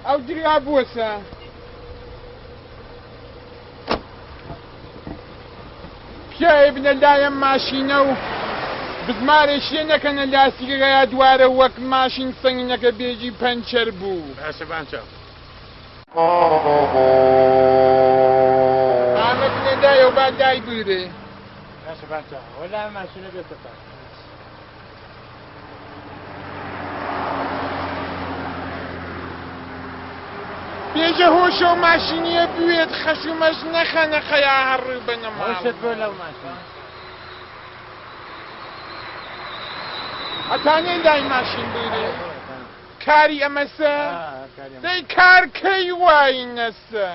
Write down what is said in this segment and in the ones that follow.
او دریا بوسە پیاوێ بنە لایەم ماشینە و بزمارێکیە نەکەنە لاسیگەیە دوارە وەک ماشین سەنگینەکە بێجی پەنچەر بوو باشە بانچە ئامە بنە لایە و با لای بگرێ باشە بانچە وەلا ماشینە بێتە پاش بێجە هۆشە و ماشینیە بوێت خەشومەش نەخەنە خەیا هەڕوو بەنە هۆشت بۆ لەو ماشین هەتانێ لای ماشین بگرێ کاری ئەمەسە دەی کارکەی وای نەسە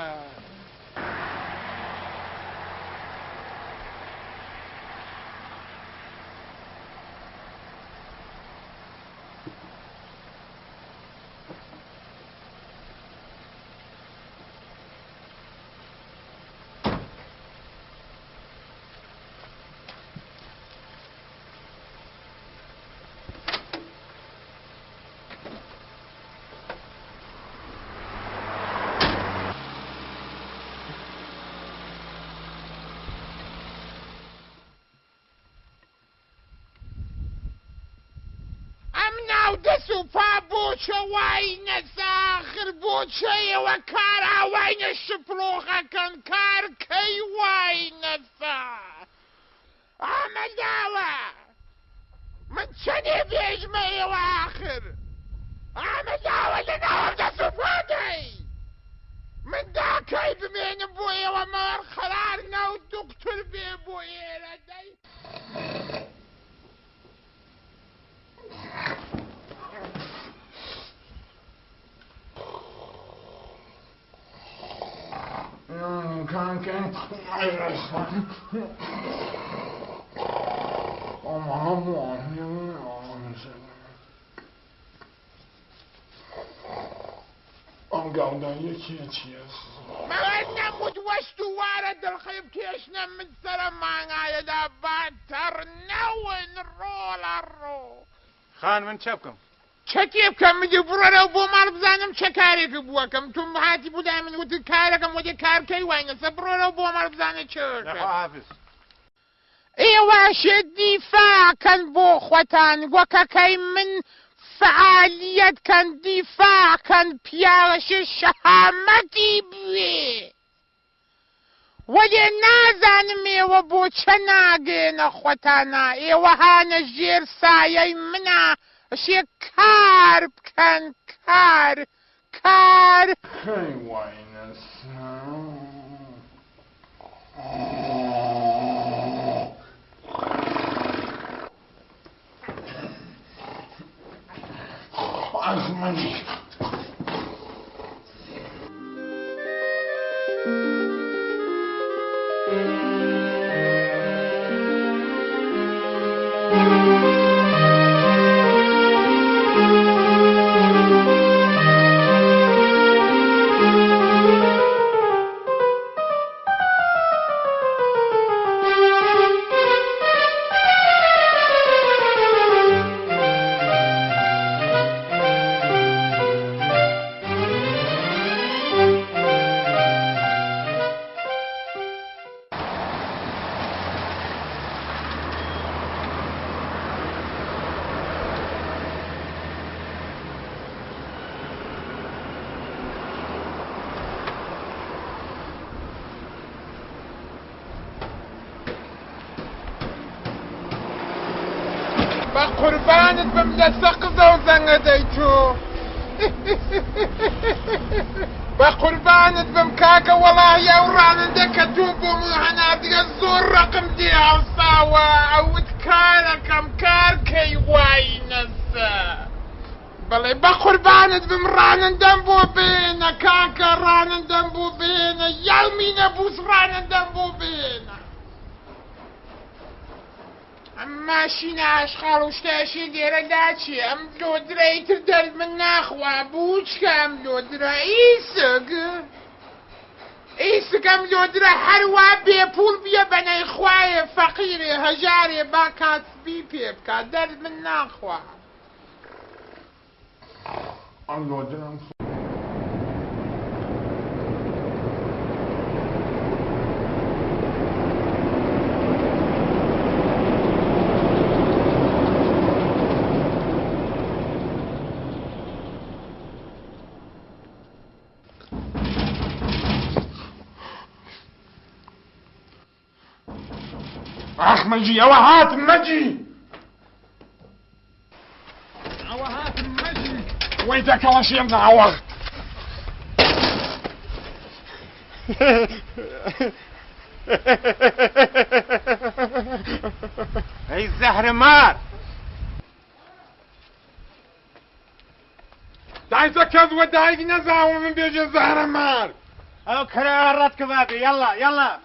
دەست و پا بۆچە وای نەساخر بۆچەیەوە کارا وای نە شپڵۆخەکەن کارکەی وای نەسا ئامەداوە من چەندێ بێژمە ئێوە ئاخر ئامەداوە لەناوەم دەست و پادەی من داکەی بمێنم بۆ ئێوە مەوەر خەرار ناو دوکتور بێ بۆ ئێرە دەی Kanken. ئەم گاڵدا یەکیە چیە نەموت وەست و وارە دڵخەیب تێشنە من سەرە مانگایەدا باتەڕ نەون ڕۆڵە ڕۆ خان من چە بکەم چەکێ بکەم مدی بڕۆرەوە بۆ ماڵ بزانم چه کارێکی بووەکەم تو هاتی بودای من وتی کارەکەم وەدی کارکەی وای نەسە بڕۆرەوە بۆ ماڵ بزانە چێکە حافظ ئێواشێ دیفاعکەن بۆ خۆتان وەکەکەی من فعالیەتکەن دیفاعکەن پیاوەشێ شەهامەتی بوێ وەلێ نازانم ئێوە بۆ چە ناگێنە خۆتانە ئێوە هانە ژێر سایەی منە ئەشێ کار بکەن کار وای نەسا ئەزمەنی قوربانت بم لەسە قزە و زەنگەدەی تۆ بە قوربانت بم کاکە وەڵاهی ئەو ڕانندە کە تۆ بۆ من هەناردیە زۆر ڕەقم دێ هەڵساوە ئەوت کارەکەم کارکەی وای نەسە بەڵێ بە قوربانت بم ڕانندەم بۆ بێنە کاکە ڕانندەم بۆ بێنە یاڵمی نەبووس ڕانندەم بۆ بێنە ئەم ماشینە ئاشقاڵ و شتاشی لێرەدا چی ئەم لۆدرەیتر دەرد من ناخوا بووچکە ئەم لۆدرە ئیسک ئیسکەم لۆدرە هەروە بێپوڵ بیە بەنەی خوایە فەقیرێ هەژارێ با کاتبی پێ بکات دەرد من ناخوا ئەم لۆدرەم أخ مجي أو هاتم مجي أو هاتم مجي ويتك الله شيء من عوض هي الزهر مار داي زكاز وداي نزاو من بيجي الزهر مار او كرارات كبابي يلا يلا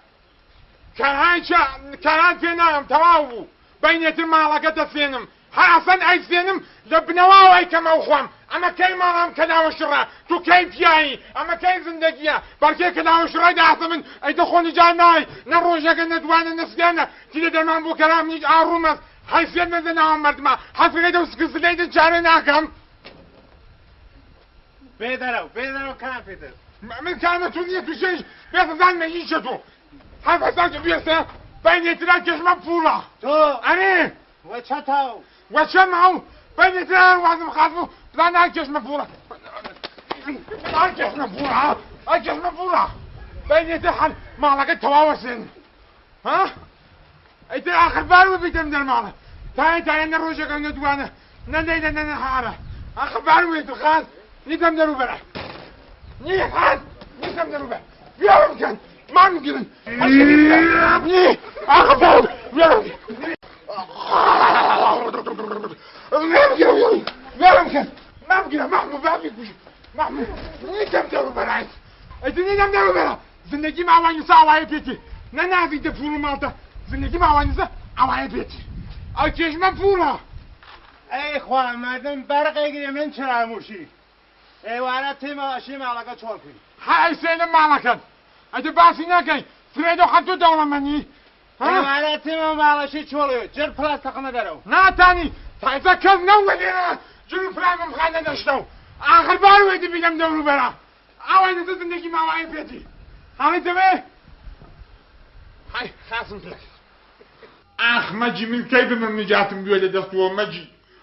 كان فينام تواو بينيت المالكة تسينم حسن اي سينم لبنواو اي كما وخوام اما كي مالام كدا وشرا تو كيف ياي اما كي زندگيا بركي كدا وشرا دا من اي دخوني جاناي نروجك ندوان نسيانا تيجي درمان بو كلام نيج ارومس حيثيت مزنا مردما حسب قيدو سكسليد جارناكم بيدرو كان فيدر من كانت تنية شيء بيت زان ما يشتو هذا حسن بيسه بين تراكش مفولة تو أنا وشتاو وشمعوا بين تران وعزم خاطفه زان أكش مفولة أكش مفولة بين تحل ما لقيت تواوسين ها أنت آخر بارو بيتم در ماله تاي نروجك ندوانا نندي حارة آخر بارو يتخاذ نيتم درو بره نيتم درو بره يا ممكن ما ممكن أخبار لا يمكن محمود محمود نيتم دارو براي نيتم دارو برا زندگی ما وانی سا وای پیتی نه نازی ده پول مالتا زندگی ما وانی سا وای پیتی اکیش ما پولا ای خواه مردم برق اگری من چرا موشی ای وانا تیم آشی مالکا چول کنی های سین مالکت اگه باسی نکی فریدو خطو دولم منی وانا تیم مالشی چولیو جر پلاس تقنه درو نه تانی تایزا کز نوگیره جلو فرامم خانه داشتو آخر بار ویدی بیدم دورو برا اوای نزد زندگی ما وای پیتی همه تبه های خاصم پلک اخ مجي من كيف من نجاتم بيولي دستو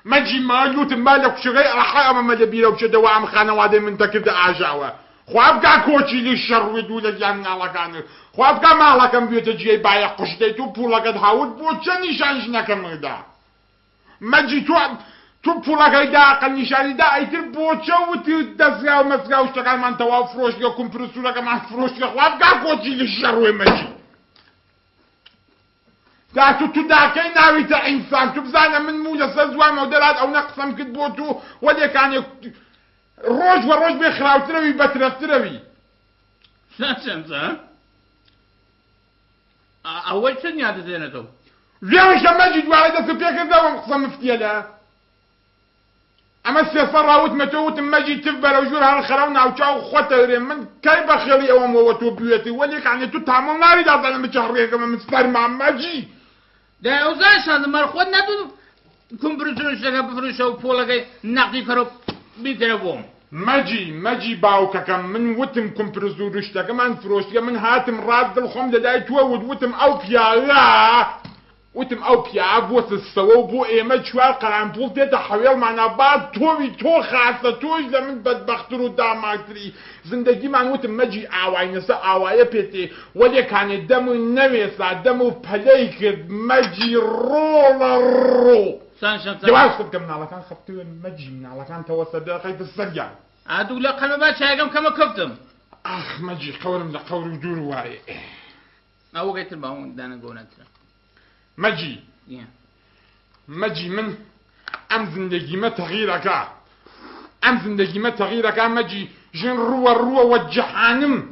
مجي ما يوتم مالك شغي راح اما مدبيره وشده وعم خانه وادي من تكد اجاوه خواب كا كوتشي للشر ودول جان على كان خواب كا مالك ام بيوت جي باي قشتي بولا قد هاود بوتشني شانجنا كمدا مجي تو بولا قيدا قل نشاني دا ايتر بوتشو وتدسغا ومسغا واشتغل من توا فروش يا كومبرسولا كما فروش خواب كا كوتشي للشر ومجي تاتو تداكي ناوي تا انسان تبزانا من موجة سزوان مودرات او نقصم كتبوتو ولي كان روج وروج بيخراو تروي بترف تروي شمسة اول شن ياد زينتو ليش مجد واحدة سبيك ذا ونقصم مفتيلا اما السيصر راوت متوت مجد تفبر وجورها الخراونا وشاو خوتر من كيف خلي اوام ووتو بيوتي ولي كان تتعامل ناري دا ظلم بشهرية كما مستر مع مجي ده اوزاش هذا مرخوض ندو كمبرسون شكا بفروشا وفولكي نقدي كرو بيتربوم مجي باوكا كم من وتم كمبرسور رشتا كمان فروشتا من هاتم راد الخم داي توود وتم او بيا وتم او بيا بوس السوا بو ايمج شوال قران بول تيتا حويل معنا بعد تو خاصة توج لمن بدبخترو داماكتري زندگي من وتم مجي اواي نسا اواي بيتي ولي كان دمو نويسا دمو بلايك مجي رو جواز خذ كم نالكان خفتون مجي نالكان توسط دقيقة السرجع عادو لا قلب بات شايقم كما كفتم اخ مجي قورم لقور ودور واي ما وقيت الباون دانا قونت مجي مجي من ام زندگی ما تغييرك ام زندگی ما تغييرك مجي جن روى والجحانم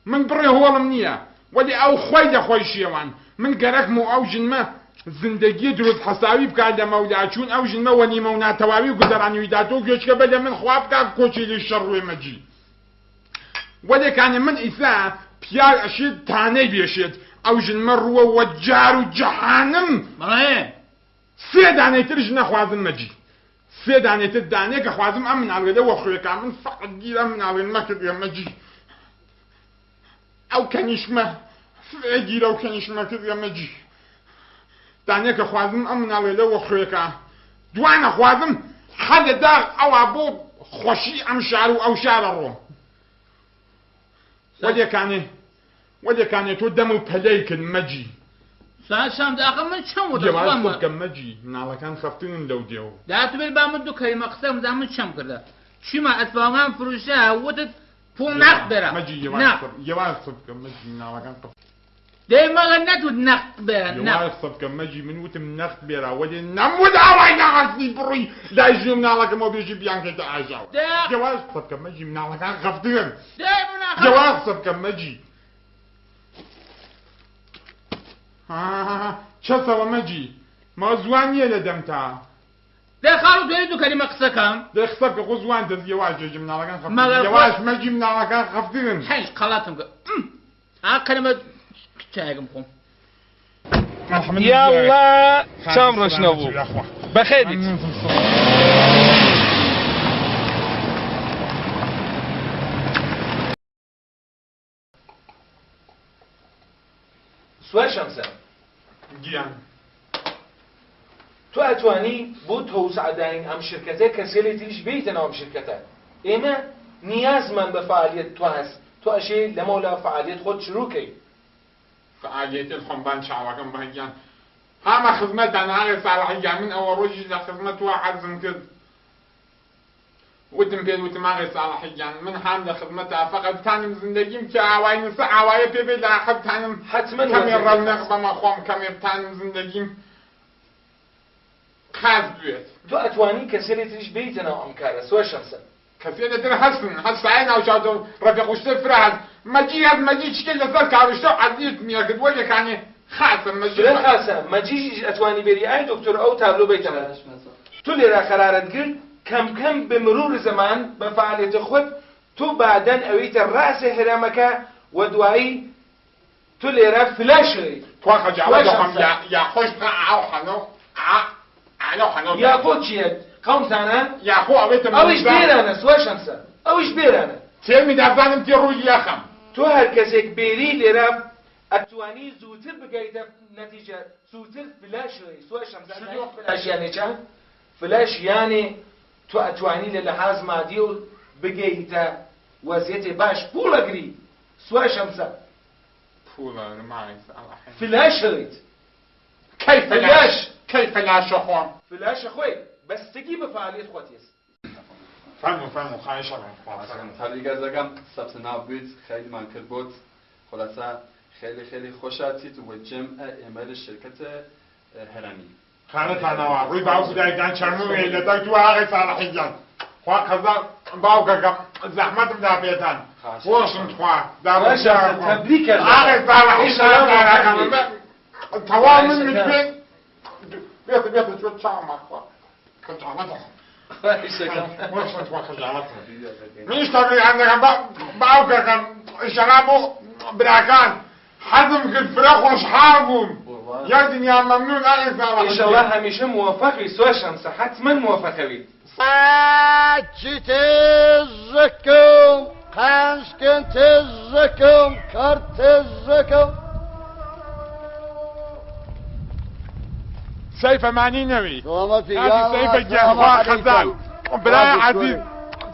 من بري هو منية ولي او خوي شيوان من قرك مو او جن ما زندگی دروز حسابی بکرد مولا چون او جن ما ونی مونا توابی و گذرانی ویداتو گوش که بله من خواب که کوچی لیشر روی مجی ولي كان من إساء بيار أشيد تاني بيشيد أو جن مروا وجار وجحانم ماهي سيداني ترجنا خوازم مجي سيداني تداني كخوازم أمن على الغدا وخويك أمن فقط جير أمن على المكر يا مجي أو كان يشمه فقجير أو كان يشمه كذا يا مجي داني كخوازم أمن على الغدا وخويك دوانا خوازم حد دار أو عبود خوشي أم شعرو أو شعر الروم ودي كان تودمو بليك المجي ساشام داخل من شم وده جواز خود كم مجي من على كان خفتين لو ديو داتو بالبامدو كلمة قسم ده من شم كده شما أتفاهم فروشة ودت فول نقد برا مجي جواز خود كم مجي من على كان خفتين دايما غنت ودنقد برا جواز خود كم مجي من وتم نقد برا ودي نمود عواي نعرفني بري لا يجي من على كم بيجي بيان كده عجاو جواز خود كم مجي من على كان خفتين جواز خود كم مجي چه سوا مجي ما زوانية لدمتا ده خالو تريدو كلمة قسكم ده خسبك غزوان ده زيواج يجي من على كان خفتين زيواج مجي من على كان خفتين حيش قلاتهم كلمة شايقم قوم يلا شام رشنبو بخيرك سوال شمسة گیان تو اتوانی بو توسعدين ام شركته كسيلي تيش بيتنا ام شركته اما نياز من بفعالية تو هست تو اشي لمولا فعالية خود شروع كي فعالية الخنبان شعوكم بهجان هاما خدمت انا على صالحية من اول روجي لخدمت واحد زنكد ودم بيد وتماغي صالحية من حامل خدمتها فقط تانم زندگيم كعواي نسا عواي بيبي لاحظ تانم حتما كم يرونق بما خوام كم يبتانم زندگيم خاز بيت تو اتواني كسيلي تيش بيتنا ام كارا سوال شمسة كثير در حسن عينا وشاودو رفيق وشتفر هاد مجي شكل لزر كاروشتو عديت مياكد وجه كاني خاصة مجي شلون خاصة مجي اتواني بري اي دكتور او تابلو بيتنا تو ليرا قرارت قل كم بمرور زمان بفعالية خود تو بعدن اويت الرأس هرامك ودوائي تو ليرا فلاشري توقع جعوة يا خوش او حنو يا خود شيد قوم تانا يا خو اويت اوش بيرانا سوا شمسة اوش بيرانا تيمي دافانم تيروي ياخم تو هركسك بيري ليرا اتواني زوتر بقايدة نتيجة زوتر فلاشري سوا شمسة فلاش يعني چه؟ فلاش يعني تو اتواني للحاز ماديو بقيتا وزيتي باش بولا قري سوا شمسة بولا معي فلاش هريت كيف فلاش اخوان فلاش اخوي بس تجي بفعالية خواتيس فهمو خواهش تبریک از اگم ثبت نام بود خیلی منکر بود خلاصه خیلی خوشاتید و جمع عمل شرکت هرمی خانه تنوع روی باو دایدن چرمو ایلتا تو آقای صالحیان خواه خزا باو که زحمت مدافعتن خوشم خواه باشا تبریک از آقای صالحیان توام من مجبین بیت شو چام اخواه خجالتهم خوشم خواه خجالتهم میشتاقی عندك باو که شرابو براكان حزم كل فراخ وشحابهم يا دنيا ممنون أغي صالح ان شاء الله هميشه موفقي سوا شمسة حتما موفقة بيت ساكت الزكم قنشكنت الزكم كرت الزكم سيف معني نوي سلامتي هذه سيف الجهوة خزان وبلا عزيز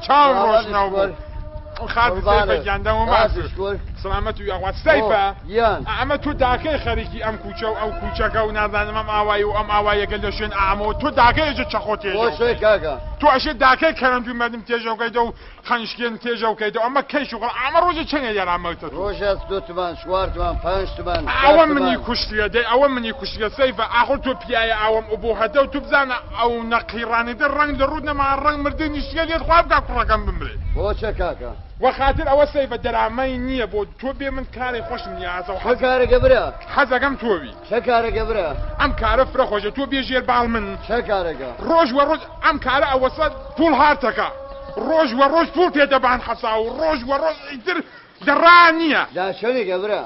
كان روش نوبو وخاطي سيف الجندة وما سلامەت و یاخوات سەیفە یان ئەمە تۆ داکەی خەریکی ئەم کوچە و ئەو کوچەکە و نازانم ئەم ئاوایی و ئەم ئاوایەکە لە شوێن ئامەوە تۆ داکەیەجە چەخۆ تێژە خۆشەی کاکە تۆ ئەشێ داکەی کەرەند و مەدم تێژەوکەیتە و خەنشکێن تێژەوکەیتەوە ئەمە کەیش و ئەمە ڕۆژە چەندە یارامەتە ڕۆژە 2 تومان 4 تومان 5 تومان ئەوە منی کوشتیە دەی ئەوە منی کوشتیە سەیفە ئاخۆ تۆ پیایە ئاوەم بۆ هەدە و تو بزانە ئەو نەقیڕانیدە ڕەنگ لە ڕوود نەما ڕەنگ مردنی شتێ لێت خواب بکە کوڕەکەم بمرێ بۆچە کاکە وەخاتر ئەوە سەیفە دەرامەی نییە بۆ تۆ بێ من کاری خۆشم نیازەوە چه کارێکە برا حەزەکەم تۆوی چه کارێکە برا ئەم کارە فرە خۆشە تۆ بێژێر باڵ من چه کارێکە ڕۆژ وە ڕۆژ ئەم کارە ئەوەسە پوڵ هاتەکە ڕۆژ وە ڕۆژ پوڵ تێدەبان حەسا و ڕۆژ وە ڕۆژ ئیتر دەڕا نییە دا چەندێکە برا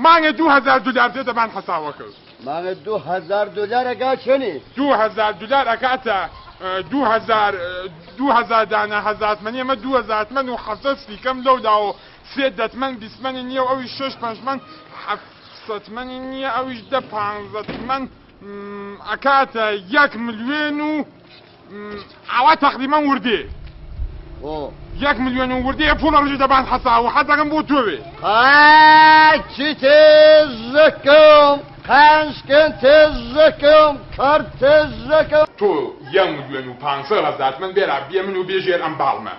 مانگە 2000 دلار تێدەبان حەساوە کرد مانگە 2000 دلارەکە چەنی 2000 دلار ئەکاتە 2000 دانە هەزارمەنی ئەمە 2000 من و حەسەستی کەم لەودا و 3 دەتمەن 20 منی نییە و ئەوی 6 5 700 نییە ئەویش 15 من ئەکاتە 1 ملیۆن و ئاوا تەقریبا وردێ 1 ملیۆن و وردێ پوڵ ڕژی دەبان حەساوە حەزەکەم بۆ تۆوێ چی تێزەکەم قەنچکن تێزەکەم کار تێزەکەم تۆ 1 ملیۆن و 500 من بێرا بێ من و بێژێر ئەم باڵمە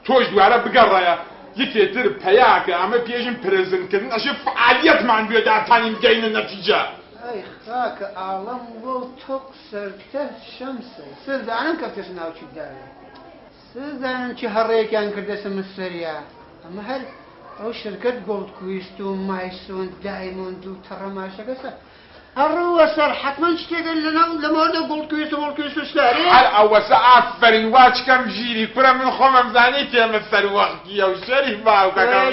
تۆش دوارە بگەڕایە یەکێتر پەیاکە ئەمە پێشم پرزنتکردن ئەشێ فعالیەتمان بێ داتانین گەینە نەتیجە ئەی خاکە ئاڵەم بۆ تۆق سەرتە شەمسە سزانم کە کەس ناوچی داوێ سزانم چی هەڕەیەکیان کردەسە مستەریە ئەمە هەر ئەو شرکت گۆڵد کویست و مایسۆن دایمۆند و تەڕەماشەکەسە هەڕووە سەر حتمما شتێکە لەمەوەدا گۆڵد کویست و گۆڵد کویست و سلاری هەر ئەوەسە ئافرین واچکەم ژیری کورە من خۆمەم زانی تێمە سەر وەختیە و شەریف باوکەکەم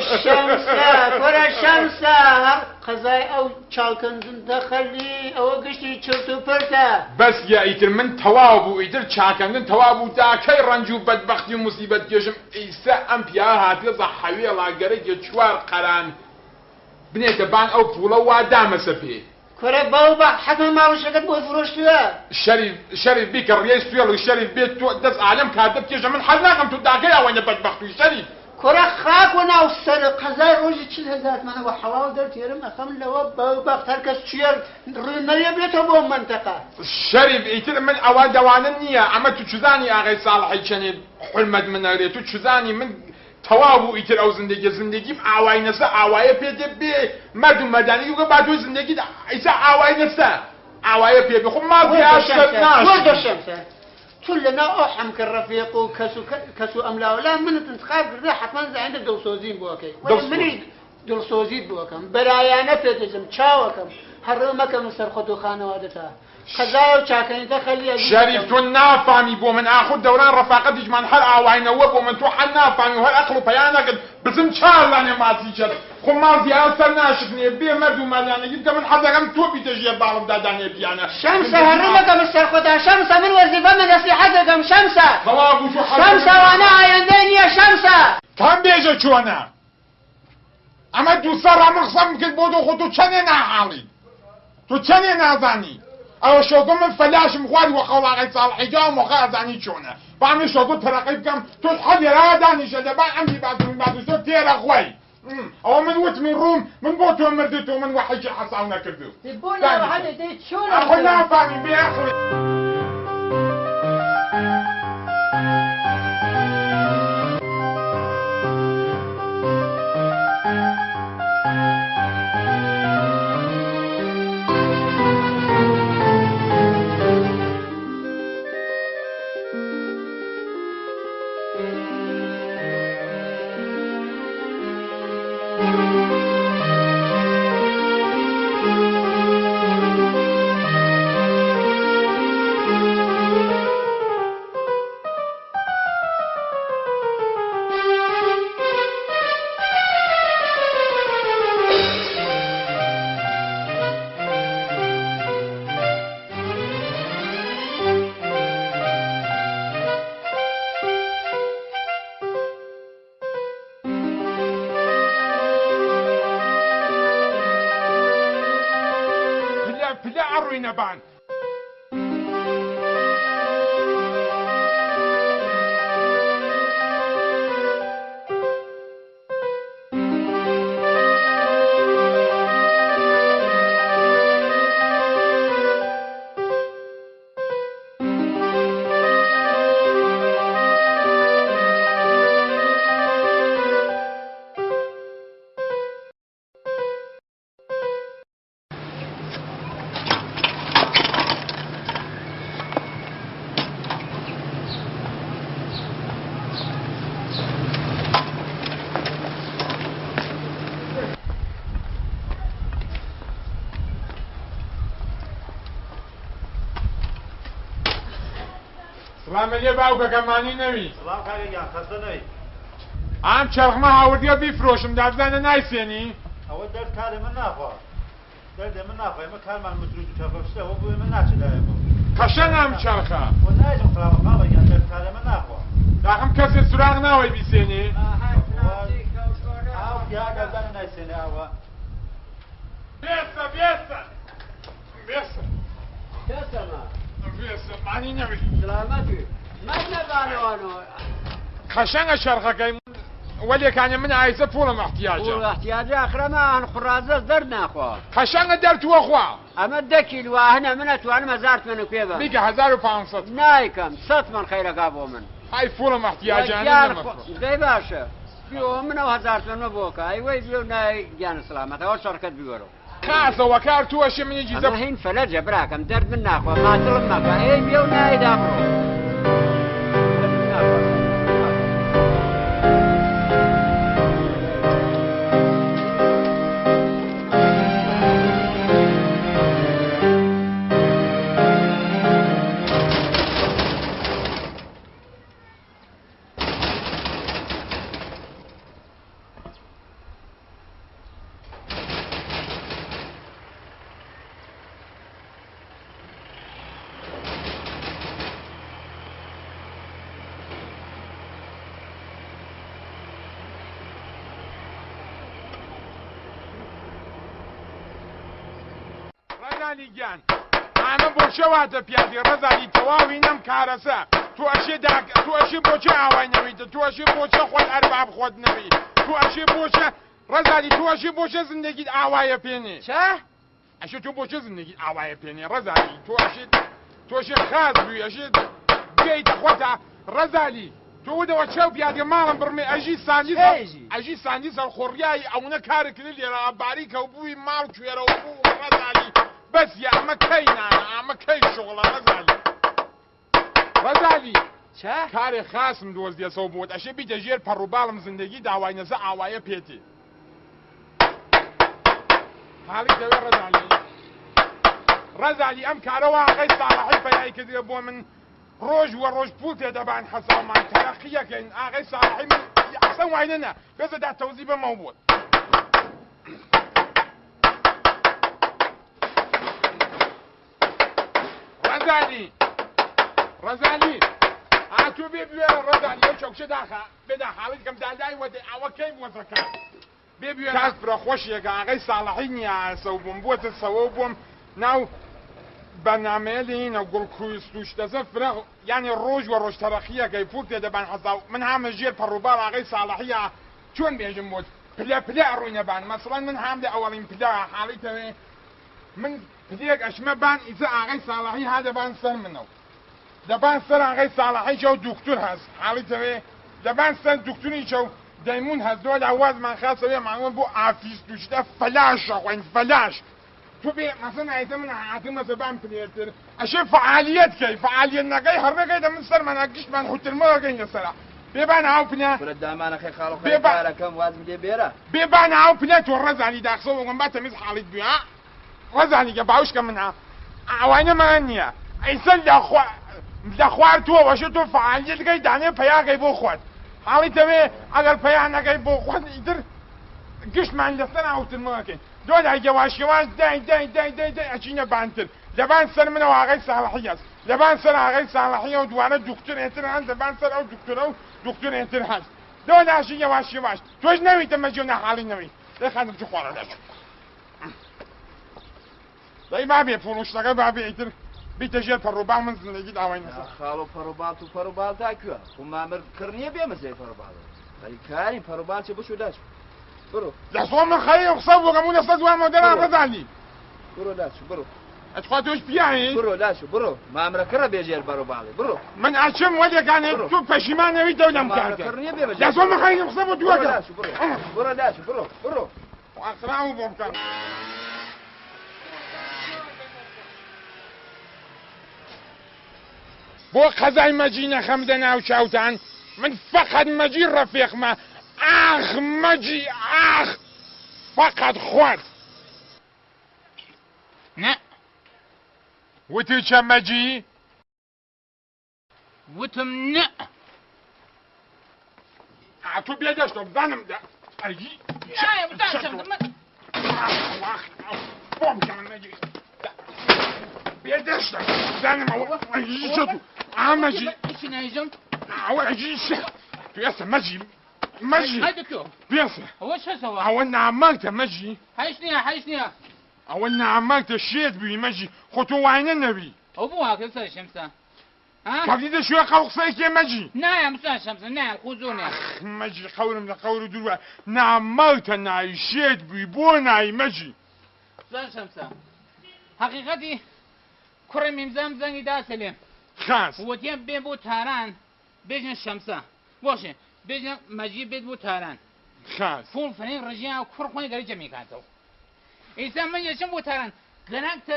کورە شەمسە هەر قەزای ئەو چاڵکەندن دەخەلی ئەوە گشتی چرت و پرتە بەس یا ئیتر من تەواو بوو ئیتر چاکەندن تەواو بوو داکەی ڕەنج و بەدبەختی و موسیبەت کێشم ئیسا ئەم پیا هاتێزە حەوێڵا گەرەیە 4 قەران بنێتە بان ئەو پوڵە وا دامەسە پێ کورە باو بە حەتمما ماوەشەکەت بۆ فرۆشتووە شەریف بیکە ڕێی سوێڵ و شەریف بێت تۆ دەست ئالەم کاتە بکێشە من حەز ناکەم تۆ داکەی ئەوەنە بەدبەخت و شەریف کورە خاک و ناو سەر قەزای ڕۆژی 40,000 منەوە حەواو دەرتێرم ئەخەم لەوە بەخت هەر کەس چێر ڕووی نەوێ بێتەوە بۆ منتەقە شەریف ئیتر من ئەوە دەوانە نییە ئەمە تو چزانی ئاغای ساڵحی چەنێ حلمەت منەرێت تو چزانی من تەواو بوو ئیتر ئەو زندگیم ئاوای نەسە ئاوایە پێدێ بێ مەرد و مەدانی وگە با تۆ زندگیت ئیسا ئاوای نەسە ئاوایە پێ بێ خۆ مازیاشەمسە تو لەناو ئەو حەمکە ڕەفیق و کەس و ئەملاوەلا منت انتخاب کردە حتمما زعیندە دڵسۆزیم بۆکەی منی دڵسۆزیت بۆکەم بەرایانە پێدەچم چاوەکەم هەڕێ مەکەم سەر خۆت و خانەوادەتە قەزای و چاکەنیتە خەلیە شەریف تۆ نافامی بۆ من ئاخۆ دەوران ڕەفاقەتیشمان هەر ئاواینەوە بۆ من تۆ هەر نافامی و هەر ئەقڵ و پەیانەکەت بزم چاڵانێ ماسی کرد خۆ مازیان سەر ناشکنێ بێ مەرد و مەلانەگیت کە من حەزەکەم تۆ بیتەژیە باڵم دادانێ پیانە شەمسە هەڕێ مەکەم سەر خۆتا شەمسە من وەزیفەمە نەسیحەت دەکەم شەمسە تەواو بوو تۆ شەمسە وانە ئایەندەی نییە شەمسە تام بێژە چۆنە ئەمە دووسە ڕامە قسەم کرد بۆ تۆ خۆ تۆ چەندێ ناحاڵی تۆ چەندێ نازانی ئەوە شۆگە من فەلاشم خوارد وە خەڵاقی ساڵحیجا و مۆخە ئەزانی چۆنە بامی شۆگە تەرەقی بکەم تۆ حەدێرا دانیشە دەبا ئەمری بازم تێرە خۆی ئەوە من وتمی ڕووم من بۆ تۆ مردت و من وەحیجی حەساو نەکردو بۆ ناوەحەدەی چۆن ئەخۆ نافامی بێ ئەخۆی پلە ئەڕووی نەبان سلامە لێ باوکەکەمانی نەوی سلام کاکەگیان خەستە نەوی ئام چەرخمە هاوردیە بیفرۆشم دابزانە نایسێنی ئەوە دەرد کاری من ناخوا دەردێ من ناخوا ئێمە کارمان متروج تەفەشتە ئەوە بۆ ئێمە ناچێت لایەمە قەشەنگ ئەم چەرخە وە نایژم خراپە کاکەگیان دەرد کاری من ناخوا داخم کەسێ سوراغ ناوەی بیسێنی ئاو یا دەزانە نایسێنێ ئاوە بێسە بێسە بێسە دەستەمە بێسە مانی نەوی سلامەتی من نەزانەوانەوە قەشەنگە چەرخەکەی وەلێکانە من ئایسە پوڵم احتیاجە احتیاجی ئەخرەمان خوڕازە دەرد ناخوا قەشەنگە دەرتووە خوا ئەمە 10 کیلو واهنە من ئەتوانم 1000 من پێ بم بیکە 1500 نایکەم 100 من خەیرەکا بۆ من ئای پوڵم احتیاجانە دەی باشە بیۆ منەوە 1000 من بۆکە ئەیوەی بیۆ نای گیانە سلامەتەوە شەڕکەت بیوەرەوە کاسەوە کار تووەشی منی جیزە ئەمە هین فەلەجە براکەم دەرد من ناخوا ماتڵم مەکە ئەی بیۆ نایدا بڕۆ ڕێنانی گیان ئامە بۆ شەواتە پیادی ڕەزانی تەواوی نەم کارەسە تو ئەشی بۆچە ئاوای نەویتە تو ئەشی بۆچە خۆت ئەرباب خۆت نەوی تو ئەشی بۆچە ڕەزانی تو ئەشی بۆچە زندگیت ئاوایە پێنێ چە؟ ئەشی تو بۆچە زندگیت ئاوایە پێنێ ڕەزانی تۆشی خاز بووی ئەشی بێیتە خۆتە ڕەزانی تو ودەوە چەو پیادی ماڵم بڕمێ ئەژی ساندی سەرخۆڕیایی ئەوونە کارە کرد لێرە باریکە و بووی ماڵ کوێرەوە بوو ڕەزانی بەس ئەمە کەی نانە ئەمە کەی شغڵە ڕەزالی چە؟ کارێ خاسم دۆزدێسەوە بۆت ئەشێ بیتە ژێر پەڕووباڵم زندگی داوای نەزە ئاوایە پێێتی حاڵی دەوێ ڕەزالی ئەم کارەوە ئاغای ساڵحی پەیای کردێ بۆ من ڕۆژ وە ڕۆژ پوڵ تێدەبان حەساڵمان تەرەقیەکەین ئاغای ساڵحی من ئەسەن وای نەنا بێزەدا تەوزی بەمەوە بوت ڕەزانی ئاتۆ بێ بوێرە ڕەزانی ئەو چەوکشە داخە بێدا حاڵیت کەم دادای وەدە ئەوە کەی وەزەکە بێ بوێ کاس فرە خۆشیەکە ئاغای ساڵحی نییە و بووم بووەتە سەوە بووم ناو بەنامەیە لێنە گوڵکویست توش دەزە فرە یعنی ڕۆژ وە ڕۆژ تەرەقیەکەی پوڵ تێدەبان حەزاو من هامە ژێر پەڕووباڵ ئاغای ساڵحیە چۆن بێژم بۆت پلە ڕووینەبان مەسڵەن من هام لە ئەوەڵین پلا حاڵیتەوێ من پلێک ئەشمە بان ئیزە ئاغای ساڵحی ها دەبان سەر منەوە دەبان سەر ئاغای ساڵحی چەو دوکتور هەست حاڵیتەوێ دەبان سەر دوکتوری چەو دەیمون هەست دۆ لە وازمان خاسەوێ ماوە بۆ ئافیس توشتە فەلاشە خوێن فەلاش تو بێ مەسەن ئایتە من هاتمە زەبان پلێتر ئەشێ فعالیەت کەی فعالیەت نەکەی هەڕەکەیدە من سەرمانە گشتمان حوترمەوەگەین لەسەرە بێبان هاو پنە دامانەخی خاڵەکەم وازم لێ بێرە بێبان هاو پنە تۆ ڕەزانی داخسەوە وەم با تەمیز حاڵیت بووە ڕەزانیکە باوشکە منە ئەوانەمان نییە ئەیسەر لە خوار تۆوەشە تۆ فعالیەتەکەی دانێ پەیاگەی بۆ خۆت حاڵیتەوێ ئەگەر پەیانەکەی بۆ خۆت ئیتر گشتمان لەسەر ئاوترمەوەکەین دۆلای گەواشەواز دای ئەچینە بانتر لەبان سەر منەوە ئاغای ساڵحی هەست لەبان سەر ئاغای ساڵحیە و دوانە دوکتۆرێتر هەست لەبان سەر ئەو دوکتۆرە و دوکتۆرێتر هەست دۆلاشی گەواشەواش تۆش نەویتە مەجێ و نەحاڵی نەوی دەی خانم چ خۆڕە دەچوو دەی بابێ فڕۆشتەکە بابێ ئیتر بیتە ژێر پەڕووباڵ من زندگی داوای نەسە خاڵ و پەڕووباڵ و پەڕووباڵ تا کوێ و مامر کڕنیە بێمەزەی پەڕووباڵ خەری کاری پەڕووباڵ چێ بشو داچ برو لەسۆ من خەری قسە بۆگەم و لەسە دوان مۆدەران ڕەزانی برو داچ برو ئەتخوا تۆش پیاهی برو داچ برو مامرە کڕە بێژێر پەڕووباڵی برو من ئەچم وەلێکانێ تو پەشیمانەوی دەولەم کارکە لەسۆ من خەری قسە بۆ دووەکە برو داچ برو ئاسراو بۆ بکەم بۆ قەزای مەجی نەخەمدە ناو چاوتان من فقط مەجی ڕەفیقمە ئاخ مەجی ئاخ فقط خۆت نە وتی چە مەجی وتم نە تو بێدەشتە بزانم ئەجی بۆم مەجی بێدەشتە بزانم ئەجی چۆ ئامەجی ئیچی نایژم ئەوە ئەجی تو ئێستا مەجی بێسە ئەوە چەسەوە ئەوە نامەکتە مەجی هەیش نییە ئەوە نامەکتە شێت بووی مەجی خۆ تۆ وانە نەبی ئەو بۆ واکە سەر شەمسە کەفتی دەشوێ قەوقسەی کێ مەجی نایم سەر شەمسە نایم خۆ زۆر نێ مەجی قەورم لە قەور و دووە نامەکتە ناوی شێت بووی بۆ ناوی مەجی زۆر شەمسە حەقیقەتی کوڕی میمزام زەنگی داسەلێ خاس وەتیان بێ بۆ تاران بێژن شەمسە باشێ بێژن مەجی بێت بۆ تاران خاس فۆن فەرین ڕژیان کوڕ خۆی گەری جەمیکاتەوە ئیسا من یەشم بۆ تاران گەناکتە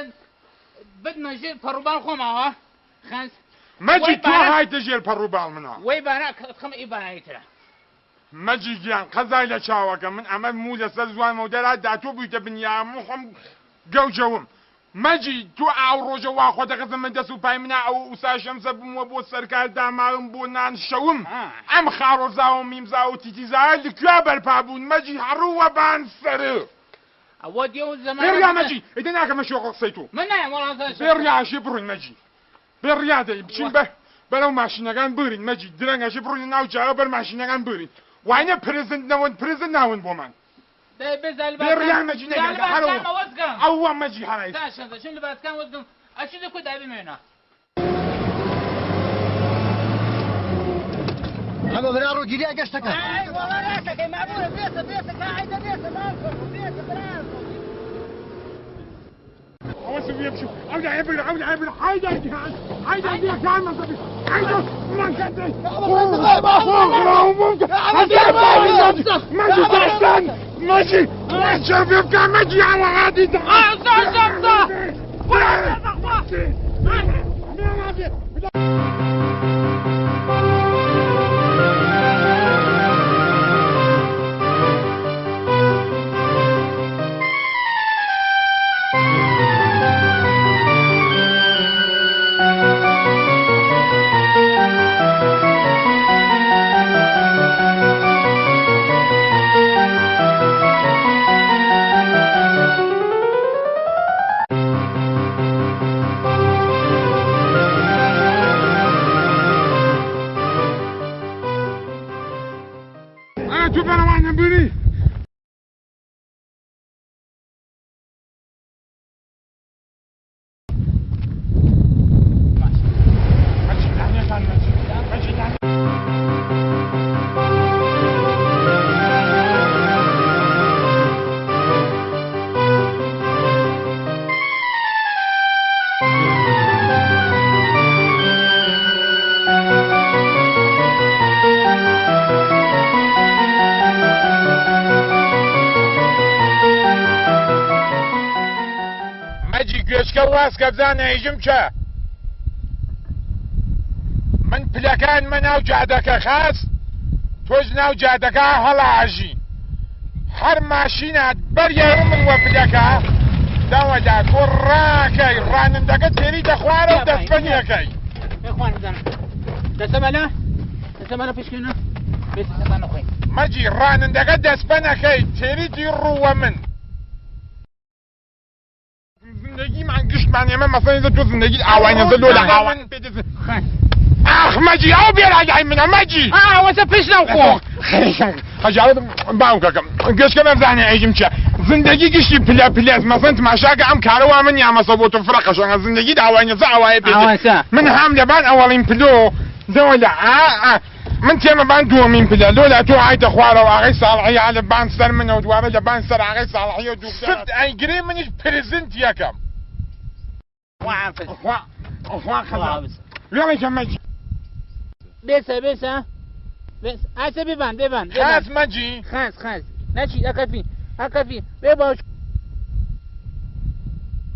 بدمە ژێر پەڕووباڵ خۆماوە خاس مەجی تۆ هایتە ژێر پەڕووباڵ منە وەی بارا خەم ئیبانایترە مەجی گیان قەزای لە چاوەکە من ئەمە مو لەسەر زوانمە و دەرات دا تۆ بوویتە بنیامە خۆم گەوجەوم مەجی تۆ ئاو ڕۆژە وا خۆ دەقەزم من دەست و پای منە ئەو ئوسا شەمسە بوومە بۆ سەرکار داماوم بۆ نان شەوم ئەم خاڕۆزا و میمزا و تیتیزا لەکوێ بەرپا بوون مەجی هەڕووە بان سەرە ئەوە دێ و زەمان بێڕیا مەجی ئیدە ناکەمە شۆ قسەی تۆ من نایم وەڵام بێڕیاشی بڕۆین مەجی بێڕیا دەی بچین بەرەو ماشینەکان برین مەجی درەنگەشی بڕۆین ناو جاوە بەر ماشینەکان برین وانە پرزنت ناون بۆمان بێڕیا مەجی نەگەر ئەوە مەجی هەڵی شەمسە لەباسکان وەزگم ئەچی دەکوی دابمێنە ئەمە برا ڕووگیریە گەشتەکە ئەوە سوێ بچوو ئەو دایە بگرە ئەو دایە بگرە هایدا جیهان هایدا جیهان مەزەبی هایدا من کەدەی مەجی دەستان مەجی شەرفی بکە مەجی ئەوە غادی تو بەرەوانە بری گوێشکە واسکە بزانە هیژم چە من پلەکان مە ناو جادەکە خاس تۆش ناو جادەکە هەڵاژی هەر ماشینات بەریێ من وە پلەکە داوەدا تۆ ڕاکەی ڕانندەکە تێری دەخوارە و دەستپەنیەکەی دەسەمانە پشکنە بێسەمانە خۆی مەجی ڕانندەکە دەستپەنەکەی تێریتی ڕووە من زندگیمان گشتمان ئێمە مەسەڵەن تۆ زندگیت ئاوانەزە لۆ لە ئاوان ئاخ مەجی ئەو بێرایای منە مەجی ئەوەسە پێش ناوخۆ خەجاوت باوکەکەم گەشتکە بەبزانێ ئەیژم چە زندگی گشتی پلەس مەسەڵەن تماشاکە ئەم کارەوە من یامەسە بۆ تۆ فڕەقەشەngە زندگیت ئاوانەزە ئەوایە پێ من هەم لەبان ئەوەڵین پلۆ دەوە لە من تێمەبان دووەمین پلە لۆلا تۆ هایتە خوارەوە ئاغای ساڵحی لە بان سەر منەوە دوابە لە بان سەر ئاغای ساڵحی و دوو سفت ئەیگرێ منیش پرزنت یەکەم لێڵێکە مەجی بێسە ئاسە ببان خاس مەجی خاس ناچی ئەکەفی بێ باوش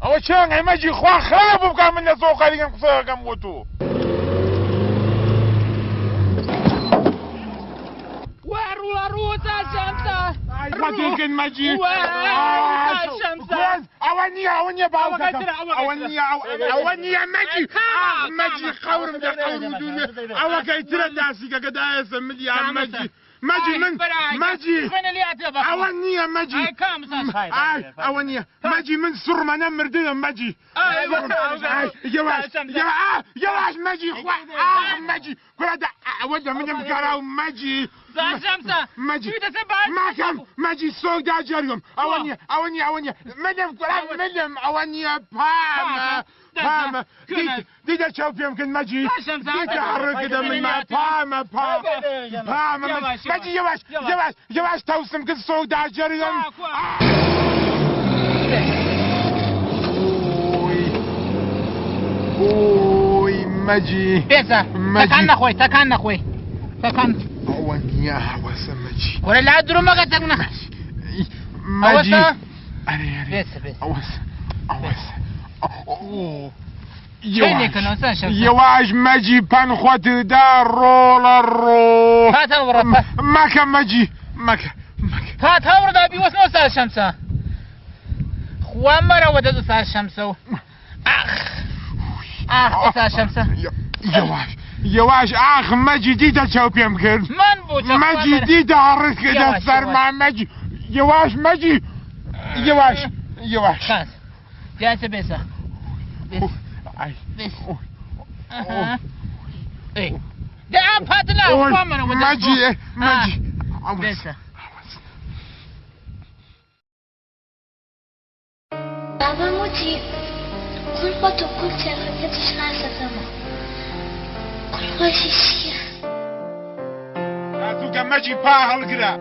ئەوە چۆن مەجی خوا خراپ بکە من لە زۆ خەریکم قسەکەم بۆ تۆ ڕوە ڕوت خۆتێکن مەجی ئەوە نییە ئەوە نییە مەجی قەورم لە قەور ئەوەکەی ترە داسیکەکە دایەسە ملیان مەجی ئەوە نییە ئەوە نییە مەجی من سوڕمەنە مردم مەجی یەواش مەجی کوڕەدا ئەوە دە منم گەڕا و مەجی ماکەم مەجی سۆکدا جەرگم ئەوە نییە منم ئەوە نییە پامە دیدە چاو پێم کن مەجی دیکە هەڕێکدە من پامە مەجی یەواش تەوسم کرد سۆکدا جەرگم ئۆی مەجی تەکان نەخۆی ئەوە نییە هەوەسە مەجی وەرە لا درۆمەکە تەک نەخەش مەجی یەواش مەجی پەن خۆتدا ڕۆڵە مەکە مەجی کات هەوڕدا بیوەستنەوە سار شەمسە خوا مەرەوە دەدە سار شەمسە و سار شەمسە یەواش ئاخ مەجی دیدە چاو پێم کرد مەجی دیدە هەڕت کردە سەرما مەجی یەواش جانسە بێسە دەعام پاتە لا خوا مەرەوە مەجی بێسە بابام وتی كل خۆتو كل تێڕەکەتش ناسەکەمە كل خۆشی چییە هاتووکە مەجی پا هەڵگرە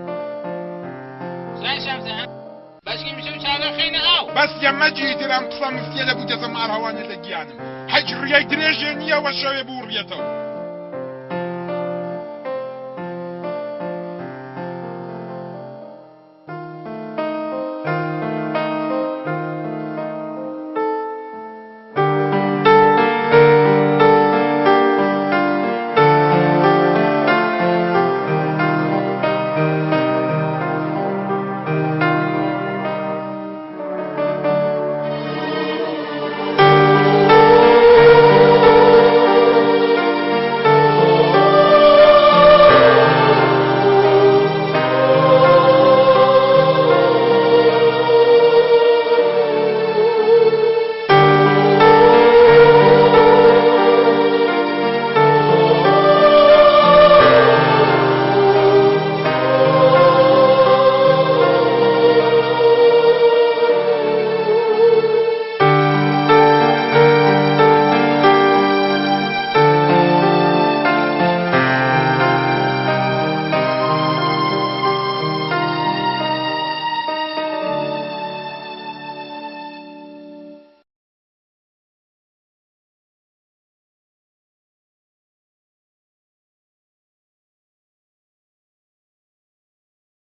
بەشکی میشە و چاوە خەینە ئاو بەس یە مەجی ترام قسە مفتیە لە بوو دەزەم ئاڕەوانە لە گیانم حەج ڕیای درێژێ نییە وە شەوێ بوو ڕێتەوە